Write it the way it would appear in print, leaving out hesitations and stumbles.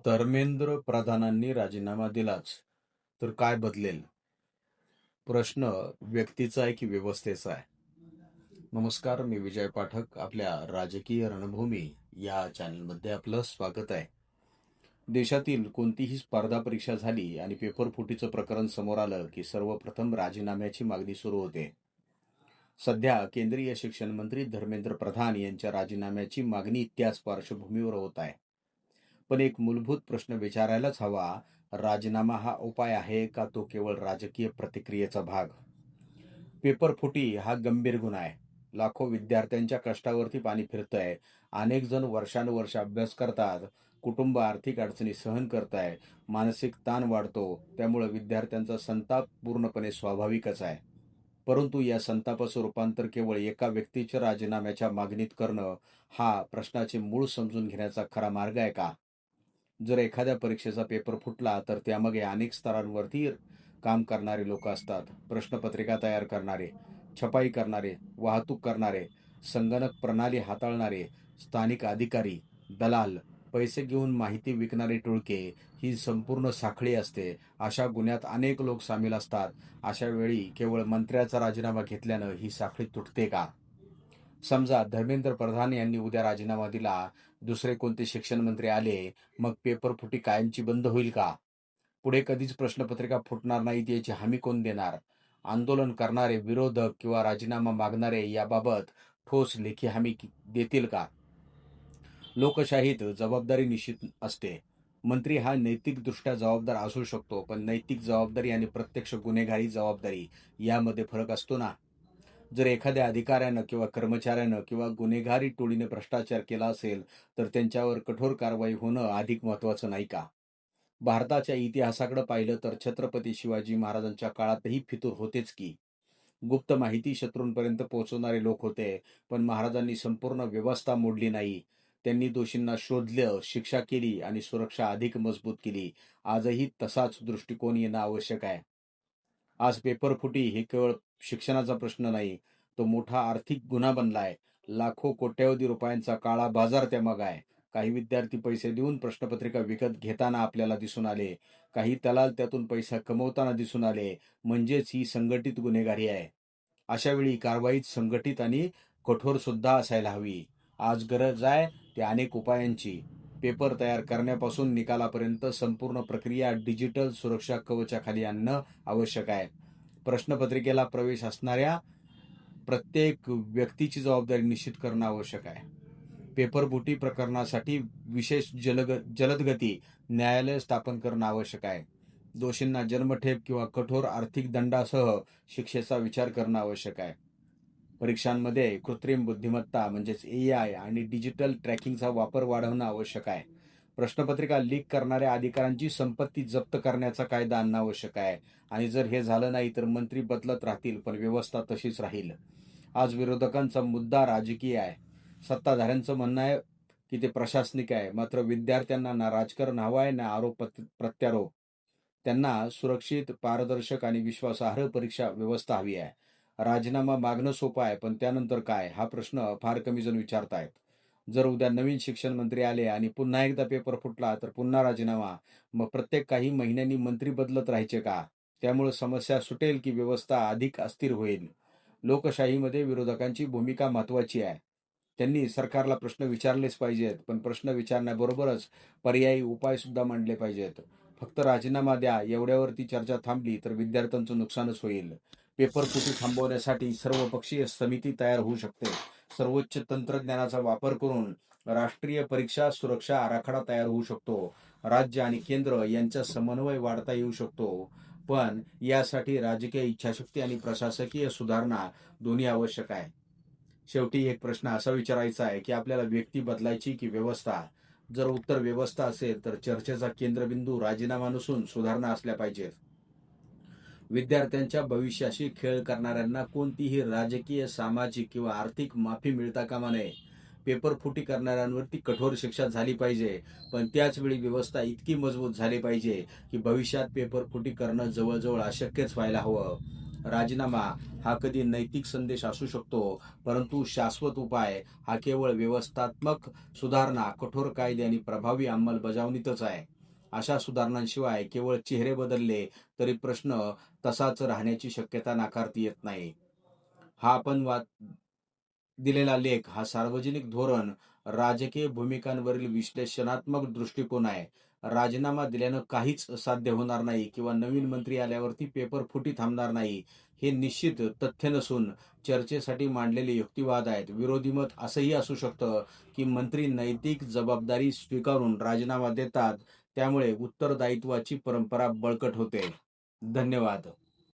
धर्मेंद्र प्रधानांनी राजीनामा दिलाच तर काय बदलेल? प्रश्न व्यक्तीचा आहे की व्यवस्थेचा आहे? नमस्कार, मी विजय पाठक. आपल्या राजकीय रणभूमी या चॅनलमध्ये आपलं स्वागत आहे. देशातील कोणतीही स्पर्धा परीक्षा झाली आणि पेपर फुटीचं प्रकरण समोर आलं की सर्वप्रथम राजीनाम्याची मागणी सुरू होते. सध्या केंद्रीय शिक्षण मंत्री धर्मेंद्र प्रधान यांच्या राजीनाम्याची मागणी त्याच पार्श्वभूमीवर होत आहे. पण एक मूलभूत प्रश्न विचारायलाच हवा, राजीनामा हा उपाय आहे का तो केवळ राजकीय प्रतिक्रियेचा भाग? पेपर फुटी हा गंभीर गुन्हा आहे. लाखो विद्यार्थ्यांच्या कष्टावरती पाणी फिरतंय. अनेक जण वर्षानुवर्ष अभ्यास करतात, कुटुंब आर्थिक अडचणी सहन करताय, मानसिक ताण वाढतो. त्यामुळे विद्यार्थ्यांचा संताप पूर्णपणे स्वाभाविकच आहे. परंतु या संतापाचं रूपांतर केवळ एका व्यक्तीच्या राजीनाम्याच्या मागणीत करणं हा प्रश्नाचे मूळ समजून घेण्याचा खरा मार्ग आहे का? जर एखाद्या परीक्षेचा पेपर फुटला तर त्यामागे अनेक स्तरांवरती काम करणारे लोक असतात. प्रश्नपत्रिका तयार करणारे, छपाई करणारे, वाहतूक करणारे, संगणक प्रणाली हाताळणारे, स्थानिक अधिकारी, दलाल, पैसे घेऊन माहिती विकणारे टोळके, ही संपूर्ण साखळी असते. अशा गुन्ह्यात अनेक लोक सामील असतात. अशा वेळी केवळ मंत्र्याचा राजीनामा घेतल्यानं ही साखळी तुटते का? समजा धर्मेंद्र प्रधान यांनी उद्या राजीनामा दिला, दुसरे कोणते शिक्षण मंत्री आले, मग पेपर फुटी कायमची बंद होईल का? पुढे कधीच प्रश्नपत्रिका फुटणार नाहीत याची हमी कोण देणार? आंदोलन करणारे, विरोधक किंवा राजीनामा मागणारे याबाबत ठोस लेखी हमी देतील का? लोकशाहीत जबाबदारी निश्चित असते. मंत्री हा नैतिकदृष्ट्या जबाबदार असू शकतो, पण नैतिक जबाबदारी आणि प्रत्यक्ष गुन्हेगारी जबाबदारी यामध्ये फरक असतो ना. जर एखाद्या अधिकाऱ्यानं किंवा कर्मचाऱ्यानं किंवा गुन्हेगारी टोळीने भ्रष्टाचार केला असेल तर त्यांच्यावर कठोर कारवाई होणं अधिक महत्त्वाचं नाही का? भारताच्या इतिहासाकडे पाहिलं तर छत्रपती शिवाजी महाराजांच्या काळातही फितूर होतेच की. गुप्त माहिती शत्रूंपर्यंत पोहोचवणारे लोक होते, पण महाराजांनी संपूर्ण व्यवस्था मोडली नाही. त्यांनी दोषींना शोधलं, शिक्षा केली आणि सुरक्षा अधिक मजबूत केली. आजही तसाच दृष्टिकोन येणं आवश्यक आहे. आज पेपर फुटी हे केवळ शिक्षणाचा प्रश्न नाही, तो मोठा आर्थिक गुन्हा बनलाय. लाखो कोट्यवधी रुपयांचा काळा बाजार त्यामागे आहे. काही विद्यार्थी पैसे देऊन प्रश्नपत्रिका विकत घेताना आपल्याला दिसून आले. काही दलाल त्यातून पैसा कमवताना दिसून आले. म्हणजेच ही संघटित गुन्हेगारी आहे. अशा वेळी कारवाईत संघटित आणि कठोर सुद्धा असायला हवी. आज गरज आहे ते अनेक उपायांची. पेपर तयार करण्यापासून निकालापर्यंत संपूर्ण प्रक्रिया डिजिटल सुरक्षा कवचाखाली आणणं आवश्यक आहे. प्रश्नपत्रिकेला प्रवेश असणाऱ्या प्रत्येक व्यक्तीची जबाबदारी निश्चित करणं आवश्यक आहे. पेपरफुटी प्रकरणासाठी विशेष जलदगती न्यायालय स्थापन करणं आवश्यक आहे. दोषींना जन्मठेप किंवा कठोर आर्थिक दंडासह शिक्षेचा विचार करणं आवश्यक आहे. परीक्षांमध्ये कृत्रिम बुद्धिमत्ता म्हणजेच AI आणि डिजिटल ट्रॅकिंगचा वापर वाढवणं आवश्यक आहे. प्रश्नपत्रिका लीक करणाऱ्या अधिकाऱ्यांची संपत्ती जप्त करण्याचा कायदा आणणं आवश्यक आहे. आणि जर हे झालं नाही तर मंत्री बदलत राहतील पण व्यवस्था तशीच राहील. आज विरोधकांचा मुद्दा राजकीय आहे. सत्ताधाऱ्यांचं म्हणणं आहे की ते प्रशासनिक आहे. मात्र विद्यार्थ्यांना ना राजकारण हवं आहे ना आरोप प्रत्यारोप. त्यांना सुरक्षित, पारदर्शक आणि विश्वासार्ह परीक्षा व्यवस्था हवी आहे. राजीनामा मागणं सोपं आहे, पण त्यानंतर काय हा प्रश्न फार कमी जण विचारतायत. जर उद्या नवीन शिक्षण मंत्री आले आणि पुन्हा एकदा पेपर फुटला तर पुन्हा राजीनामा. मग प्रत्येक काही महिन्यांनी मंत्री बदलत राहायचे का? त्यामुळे समस्या सुटेल की व्यवस्था अधिक अस्थिर होईल? लोकशाहीमध्ये विरोधकांची भूमिका महत्त्वाची आहे. त्यांनी सरकारला प्रश्न विचारलेच पाहिजेत, पण प्रश्न विचारण्याबरोबरच पर्यायी उपाय सुद्धा मांडले पाहिजेत. फक्त राजीनामा द्या एवढ्यावरती चर्चा थांबली तर विद्यार्थ्यांचं नुकसानच होईल. पेपर फुटी थांबवण्यासाठी सर्वपक्षीय समिती तयार होऊ शकते. सर्वोच्च तंत्रज्ञानाचा वापर करून राष्ट्रीय परीक्षा सुरक्षा आराखडा तयार होऊ शकतो. राज्य आणि केंद्र यांचा समन्वय वाढता येऊ शकतो. पण यासाठी राजकीय इच्छाशक्ती आणि प्रशासकीय सुधारणा दोन्ही आवश्यक आहे. शेवटी एक प्रश्न असा विचारायचा आहे की आपल्याला व्यक्ती बदलायची की व्यवस्था? जर उत्तर व्यवस्था असेल तर चर्चेचा केंद्रबिंदू राजीनामा नसून सुधारणा असल्या पाहिजेत. विद्यार्थ्यांच्या भविष्याशी खेळ करणाऱ्यांना कोणतीही राजकीय, सामाजिक किंवा आर्थिक माफी मिळता कामा नये. पेपर फुटी करणाऱ्यांवरती कठोर शिक्षा झाली पाहिजे, पण त्याच वेळी व्यवस्था इतकी मजबूत झाली पाहिजे की भविष्यात पेपर फुटी करणं जवळजवळ अशक्यच व्हायला हवं. राजीनामा हा कधी नैतिक संदेश असू शकतो, परंतु शाश्वत उपाय हा केवळ व्यवस्थात्मक सुधारणा, कठोर कायदे आणि प्रभावी अंमलबजावणीतच आहे. अशा सुधारणांशिवाय केवळ चेहरे बदलले तरी प्रश्न तसाच राहण्याची शक्यता नाकारता येत नाही. हा आपण दिलेला लेख हा सार्वजनिक धोरण, राजकीय भूमिकांवरील विश्लेषणात्मक दृष्टिकोन आहे. राजीनामा दिल्यानं काहीच साध्य होणार नाही किंवा नवीन मंत्री आल्यावरती पेपर फुटी थांबणार नाही, हे निश्चित तथ्य नसून चर्चेसाठी मांडलेले युक्तिवाद आहेत. विरोधी मत असंही असू शकतं की मंत्री नैतिक जबाबदारी स्वीकारून राजीनामा देतात, त्यामुळे उत्तरदायित्वाची परंपरा बळकट होते. धन्यवाद.